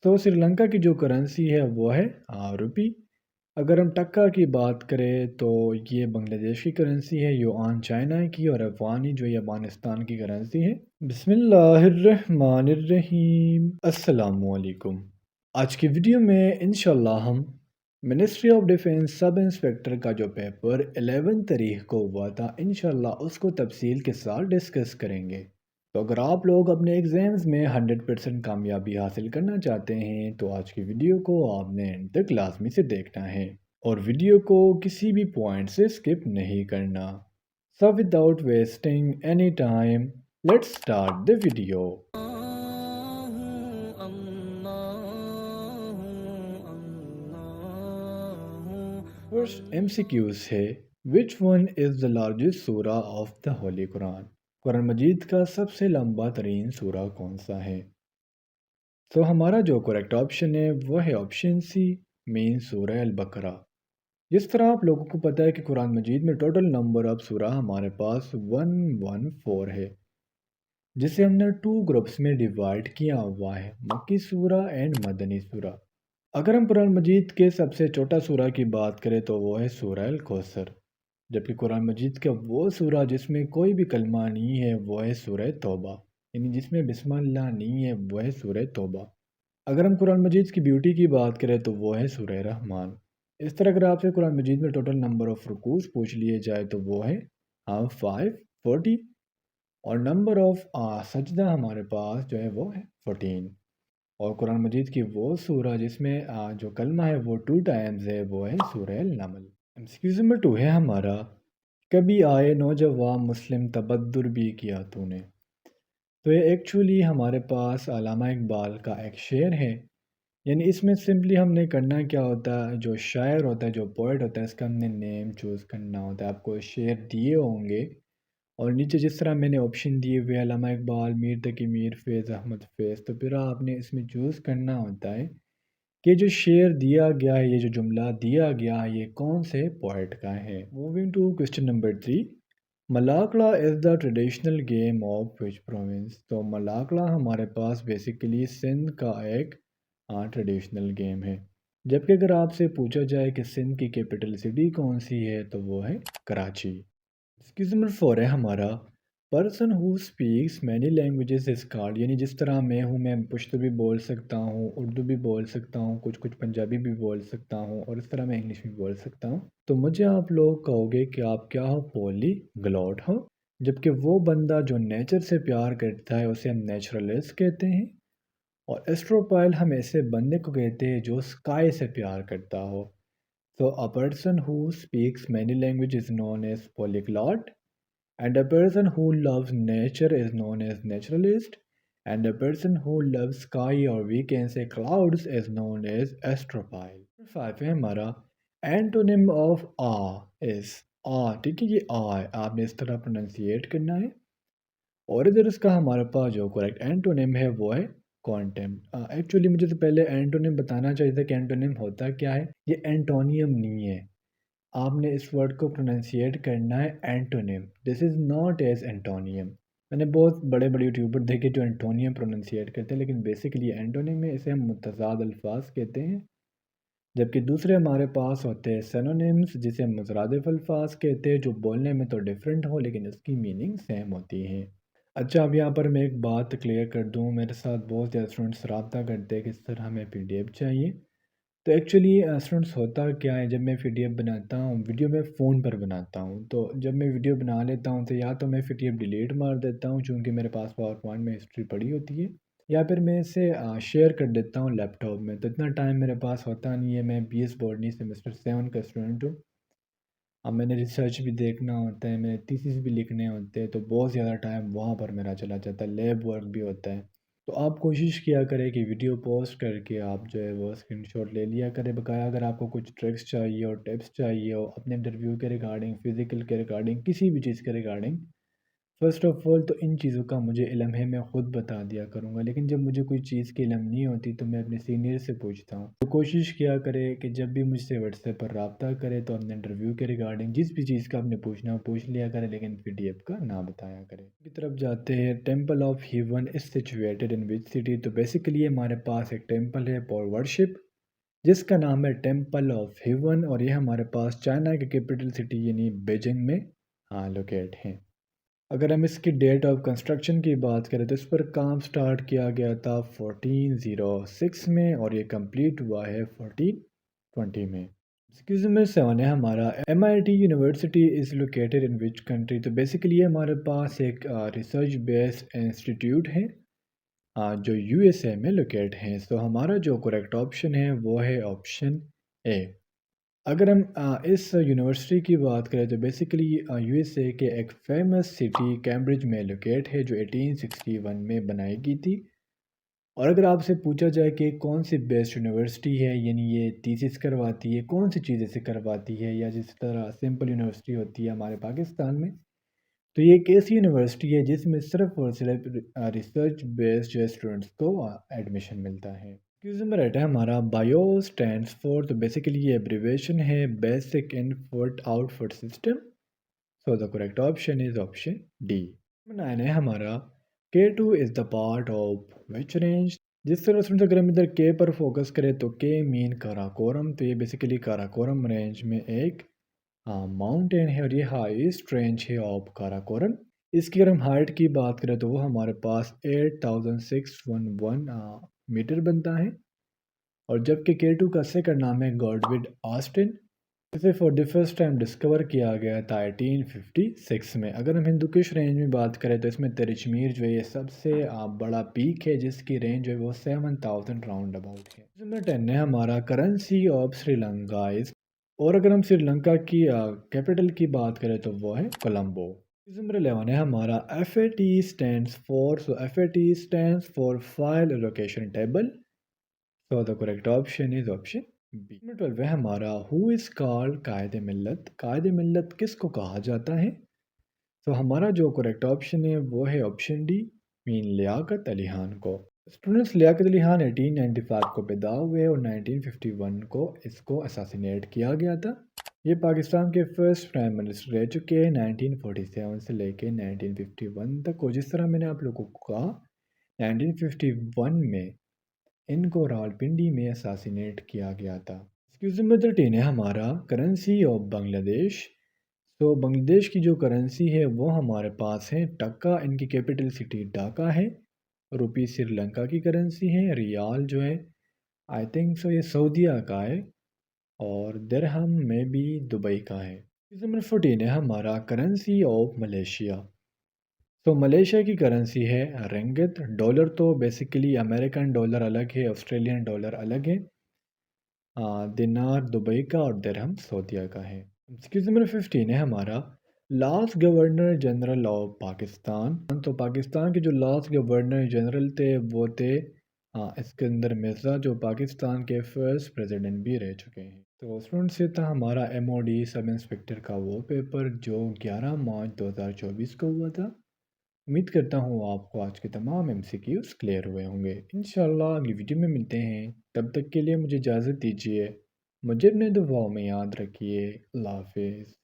تو سری لنکا کی جو کرنسی ہے وہ ہے روپی۔ اگر ہم ٹکا کی بات کریں تو یہ بنگلہ دیش کی کرنسی ہے، یوان چائنا کی، اور افغانی جو یہ افغانستان کی کرنسی ہے۔ بسم اللہ الرحمن الرحیم، السلام علیکم۔ آج کی ویڈیو میں انشاءاللہ ہم ministry of defence sub inspector کا جو پیپر 11 تاریخ کو ہوا تھا انشاءاللہ اس کو تفصیل کے ساتھ ڈسکس کریں گے۔ تو اگر آپ لوگ اپنے ایگزامز میں 100% کامیابی حاصل کرنا چاہتے ہیں تو آج کی ویڈیو کو آپ نے اینڈ تک لازمی سے دیکھنا ہے اور ویڈیو کو کسی بھی پوائنٹ سے سکپ نہیں کرنا۔ So without wasting any time, let's start the video. First MCQs ہے which one is the largest surah of the Holy Quran؟ قرآن مجید کا سب سے لمبا ترین سورہ کون سا ہے؟ تو ہمارا جو کریکٹ آپشن ہے وہ ہے آپشن سی، مین سورہ البقرہ۔ جس طرح آپ لوگوں کو پتہ ہے کہ قرآن مجید میں ٹوٹل نمبر آف سورہ ہمارے پاس 114 ہے، جسے ہم نے 2 گروپس میں ڈیوائڈ کیا ہوا ہے، مکی سورہ اینڈ مدنی سورہ۔ اگر ہم قرآن مجید کے سب سے چھوٹا سورہ کی بات کریں تو وہ ہے سورہ الکوثر، جبکہ قرآن مجید کا وہ سورہ جس میں کوئی بھی کلمہ نہیں ہے وہ ہے سورہ توبہ، یعنی جس میں بسم اللہ نہیں ہے وہ ہے سورہ توبہ۔ اگر ہم قرآن مجید کی بیوٹی کی بات کریں تو وہ ہے سورہ رحمان۔ اس طرح اگر آپ سے قرآن مجید میں ٹوٹل نمبر آف رکوع پوچھ لیے جائے تو وہ ہے 540، اور نمبر آف سجدہ ہمارے پاس جو ہے وہ ہے 14۔ اور قرآن مجید کی وہ سورہ جس میں جو کلمہ ہے وہ 2 ٹائمز ہے وہ ہے سورہ النمل۔ ایکسکیوز نمبر 2 ہے ہمارا، کبھی آئے نوجوان مسلم تبدر بھی کیا تو نے۔ تو یہ ایکچولی ہمارے پاس علامہ اقبال کا ایک شعر ہے، یعنی اس میں سمپلی ہم نے کرنا کیا ہوتا ہے، جو شاعر ہوتا ہے جو پوئٹ ہوتا ہے اس کا ہم نے نیم چوز کرنا ہوتا ہے۔ آپ کو شعر دیے ہوں گے اور نیچے جس طرح میں نے آپشن دیے ہوئے علامہ اقبال، میر تقی میر، فیض احمد فیض، تو پھر آپ نے اس میں چوز کرنا ہوتا ہے کہ جو شعر دیا گیا ہے، یہ جو جملہ دیا گیا ہے، یہ کون سے پوئٹ کا ہے۔ Moving to question number 3، Malakhra is the traditional game of which province? تو ملاکڑا ہمارے پاس بیسیکلی سندھ کا ایک ٹریڈیشنل گیم ہے، جبکہ اگر آپ سے پوچھا جائے کہ سندھ کی کیپٹل سٹی کون سی ہے تو وہ ہے کراچی۔ ایکسکیوز نمبر 4 ہے ہمارا، person who speaks many languages is called, یعنی جس طرح میں پشتو بھی بول سکتا ہوں، اردو بھی بول سکتا ہوں، کچھ پنجابی بھی بول سکتا ہوں، اور اس طرح میں انگلش بھی بول سکتا ہوں، تو مجھے آپ لوگ کہو گے کہ آپ کیا ہو، پولی گلوٹ ہو۔ جبکہ وہ بندہ جو نیچر سے پیار کرتا ہے اسے ہم نیچرلسٹ کہتے ہیں، اور ایسٹروپائل ہم ایسے بندے کو کہتے ہیں جو اسکائی سے پیار کرتا ہو۔ So a person who speaks many languages is known as polyglot, and a person who loves nature is known as naturalist, and a person who loves sky or we can say clouds is known as astrophile۔ 5 ہے ہمارا، antonym of awe is ٹھیک ہے، یہ ہے، آپ نے اس طرح پروننسیٹ کرنا ہے، اور ادھر اس کا ہمارے پاس جو کریکٹ اینٹونیم ہے وہ ہے کوانٹم۔ ایکچولی مجھے تو پہلے اینٹونیم بتانا چاہیے تھا کہ اینٹونیم ہوتا کیا ہے، یہ اینٹونیم نہیں ہے، آپ نے اس ورڈ کو پروننسیٹ کرنا ہے antonym, this is not as antonym. میں نے بہت بڑے بڑے یوٹیوبر دیکھے جو اینٹونیم پروننسیٹ کرتے ہیں، لیکن بیسیکلی اینٹونیم ہے، اسے ہم متضاد الفاظ کہتے ہیں، جبکہ دوسرے ہمارے پاس ہوتے ہیں سینونیمز جسے ہم مترادف الفاظ کہتے ہیں، جو بولنے میں تو ڈیفرنٹ ہو لیکن اس کی میننگ سیم ہوتی ہے۔ اچھا، اب یہاں پر میں ایک بات کلیئر کر دوں، میرے ساتھ بہت زیادہ اسٹوڈنٹس رابطہ کرتے ہیں کہ اس طرح ہمیں PDF چاہیے، تو ایکچولی اسٹوڈنٹس ہوتا کیا ہے، جب میں PDF بناتا ہوں، ویڈیو میں فون پر بناتا ہوں، تو جب میں ویڈیو بنا لیتا ہوں تو یا تو میں PDF ڈیلیٹ مار دیتا ہوں چونکہ میرے پاس پاور پوائنٹ میں ہسٹری پڑی ہوتی ہے، یا پھر میں اسے شیئر کر دیتا ہوں لیپ ٹاپ میں، تو اتنا ٹائم میرے پاس ہوتا نہیں ہے، میں BS بورڈنی سیمسٹر 7 کا اسٹوڈنٹ ہوں، اب میں نے ریسرچ بھی دیکھنا ہوتا ہے، میں نے تھیسس بھی لکھنے ہوتے ہیں، تو بہت زیادہ ٹائم وہاں پر میرا چلا جاتا ہے، لیب ورک بھی ہوتا ہے، تو آپ کوشش کیا کریں کہ ویڈیو پوسٹ کر کے آپ جو ہے وہ اسکرین شاٹ لے لیا کریں، بقایا اگر آپ کو کچھ ٹرکس چاہیے اور ٹپس چاہیے ہو اپنے انٹرویو کے ریگارڈنگ، فزیکل کے ریگارڈنگ، کسی بھی چیز کے ریگارڈنگ، فرسٹ آف آل تو ان چیزوں کا مجھے علم ہے، میں خود بتا دیا کروں گا، لیکن جب مجھے کوئی چیز کی علم نہیں ہوتی تو میں اپنے سینئر سے پوچھتا ہوں۔ تو کوشش کیا کرے کہ جب بھی مجھ سے واٹس ایپ پر رابطہ کرے تو اپنے انٹرویو کے ریگارڈنگ جس بھی چیز کا آپ نے پوچھنا ہو پوچھ لیا کرے، لیکن پی ڈی ایف کا نہ بتایا کرے۔ کی طرف جاتے ہیں، temple of heaven is situated in which city? تو بیسیکلی ہمارے پاس ایک ٹیمپل ہے فار ورشپ جس کا نام ہے ٹیمپل آف ہیون، اور یہ ہمارے پاس چائنا کی کیپٹل سٹی یعنی بیجنگ میں لوکیٹ ہیں۔ اگر ہم اس کی ڈیٹ آف کنسٹرکشن کی بات کریں تو اس پر کام سٹارٹ کیا گیا تھا 1406 میں اور یہ کمپلیٹ ہوا ہے 1420 میں۔ ایکسکیوز میں 7 ہے ہمارا، M I T university is located in which country? تو بیسیکلی ہمارے پاس ایک ریسرچ بیسڈ انسٹیٹیوٹ ہے جو یو ایس اے میں لوکیٹ ہیں۔ سو ہمارا جو کریکٹ آپشن ہے وہ ہے آپشن اے۔ اگر ہم اس یونیورسٹی کی بات کریں تو بیسیکلی یو ایس اے کے ایک فیمس سٹی کیمبرج میں لوکیٹ ہے جو 1861 میں بنائی گئی تھی۔ اور اگر آپ سے پوچھا جائے کہ کون سی بیسٹ یونیورسٹی ہے، یعنی یہ تیسس کرواتی ہے، کون سی چیزیں سے کرواتی ہے، یا جس طرح سمپل یونیورسٹی ہوتی ہے ہمارے پاکستان میں، تو یہ ایک ایسی یونیورسٹی ہے جس میں صرف اور صرف ریسرچ بیسڈ اسٹوڈنٹس کو ایڈمیشن ملتا ہے۔ کیونکہ نمبر 8 ہے ہمارا، بایو اسٹینڈس فور؟ تو بیسیکلی یہ ایبریویشن ہے basic input output system. So the correct option is option D. Number 9 ہے ہمارا، K2 is the part of which range? جس طرح سے اگر ہم ادھر کے پر فوکس کریں تو کے مین کاراکورم، تو یہ بیسیکلی کاراکورم رینج میں ایک ماؤنٹین ہے اور یہ ہائیسٹ رینج ہے آف کاراکورم۔ اس کی اگر ہم ہائٹ کی بات کریں تو وہ ہمارے پاس 8611 میٹر بنتا ہے، اور جبکہ K2 کا سیکنڈ نام ہے گاڈوڈ آسٹن، اسے for the first time discover کیا گیا تھا 1856 میں۔ اگر ہم ہندوکش رینج میں بات کریں تو اس میں ترچمیر جو ہے یہ سب سے بڑا پیک ہے جس کی رینج جو ہے وہ 7000 راؤنڈ اباؤٹ ہے۔ نمبر 10 ہے ہمارا، کرنسی آف سری لنکا از؟ اور اگر ہم سری لنکا کی کیپٹل کی بات کریں تو وہ ہے کولمبو۔ نمبر 11 ہے ہمارا، F A T stands for? So F A T stands for file location table. So the correct option is option B. Number 12 ہے ہمارا، ہو از کالڈ قائد ملت؟ قائد ملت کس کو کہا جاتا ہے؟ تو ہمارا جو کریکٹ آپشن ہے وہ ہے آپشن ڈی، مین لیاقت علی خان کو۔ اسٹوڈنٹس، لیاقت علی خان 1895 کو پیدا ہوئے اور 1951 کو اس کو اساسینیٹ کیا گیا تھا۔ یہ پاکستان کے فرسٹ پرائم منسٹر رہ چکے ہیں 1947 سے لے کے 1951 تک، اور جس طرح میں نے آپ لوگوں کو کہا 1951 میں ان کو راولپنڈی میں اساسینیٹ کیا گیا تھا۔ ایکسکیوز نمبر 13 ہے ہمارا، کرنسی آف بنگلہ دیش؟ تو بنگلہ دیش کی جو کرنسی ہے وہ ہمارے پاس ہے ٹکا، ان کی کیپٹل سٹی ڈھاکہ ہے۔ روپی سری لنکا کی کرنسی ہے، ریال جو ہے آئی تھنک سو یہ سعودیہ کا ہے، اور درہم میں بھی دبئی کا ہے۔ نمبر 14 ہے ہمارا، کرنسی آف ملیشیا؟ تو ملیشیا کی کرنسی ہے رنگت۔ ڈالر تو بیسیکلی امریکن ڈالر الگ ہے، آسٹریلین ڈالر الگ ہے، دینار دبئی کا اور درہم سعودیہ کا ہے۔ ایکسکیوز نمبر 15 ہے ہمارا، last governor general of Pakistan? تو پاکستان کے جو لاسٹ گورنر جنرل تھے وہ تھے اسکندر مرزا، جو پاکستان کے فرسٹ پریزیڈنٹ بھی رہ چکے ہیں۔ تو اسٹوڈنٹ سے تھا ہمارا M O D sub inspector کا وہ پیپر جو 11 مارچ 2024 کو ہوا تھا۔ امید کرتا ہوں آپ کو آج کے تمام ایم سی کیوز کلیئر ہوئے ہوں گے۔ انشاءاللہ اگلی ویڈیو میں ملتے ہیں، تب تک کے لیے مجھے اجازت دیجیے، مجھے اپنے دعاؤں میں یاد رکھیے۔ اللہ حافظ۔